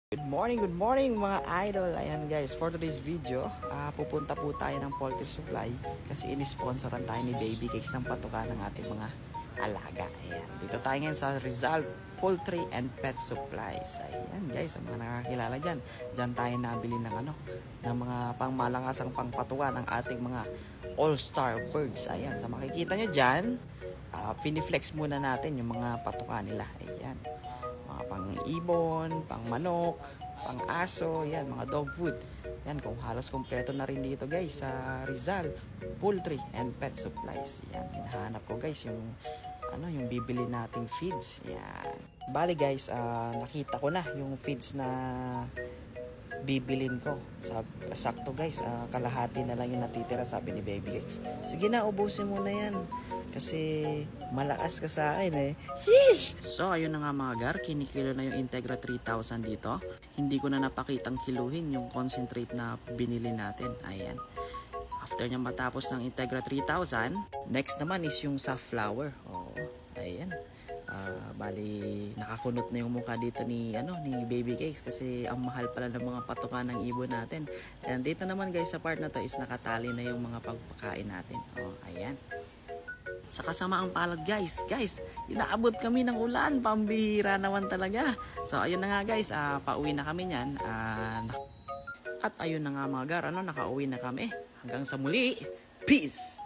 Good morning mga idol. Ayan guys, for today's video, pupunta po tayo ng poultry supply kasi in-sponsoran tayo ni Baby Cakes ng patuka ng ating mga alaga. Ayan, dito tayo ngayon sa Rizal Poultry and Pet Supplies. Ayan guys, ang mga nakakilala dyan, dyan tayo nabili ng mga pangmalakasang pangpatuka ng ating mga all-star birds. Ayan, sa makikita nyo dyan, piniflex muna natin yung mga patuka nila. Ayan, mga pang-ibon, pang-manok, pang-aso, yan, mga dog food. Yan, kung halos kompleto na rin dito guys sa Rizal Poultry and Pet Supplies. Yan, hinahanap ko guys yung yung bibili nating feeds. Yan. Bali guys, nakita ko na yung feeds na bibilin ko. Sakto guys, kalahati na lang yung natitira, sabi ni Baby Cakes. Sige na, ubusin mo na yan. Kasi malakas ka sa akin eh. Sheesh! So ayun na nga mga gar, kinikilo na yung Integra 3000 dito. Hindi ko na napakitang kiluhin yung concentrate na binili natin. Ayan. After niya matapos ng Integra 3000, next naman is yung safflower. Oo, ayan. Bali nakakunot na yung mukha dito ni Baby Cakes kasi ang mahal pala ng mga patuka ng ibon natin. And dito naman guys sa part na to is nakatali na yung mga pagpakain natin. Oh, ayan. Sa kasamaang palad guys, inaabot kami ng ulan, pambihira naman talaga. So ayun na nga guys, pauwi na kami niyan. At ayun na nga mga gar, nakauwi na kami. Hanggang sa muli, peace!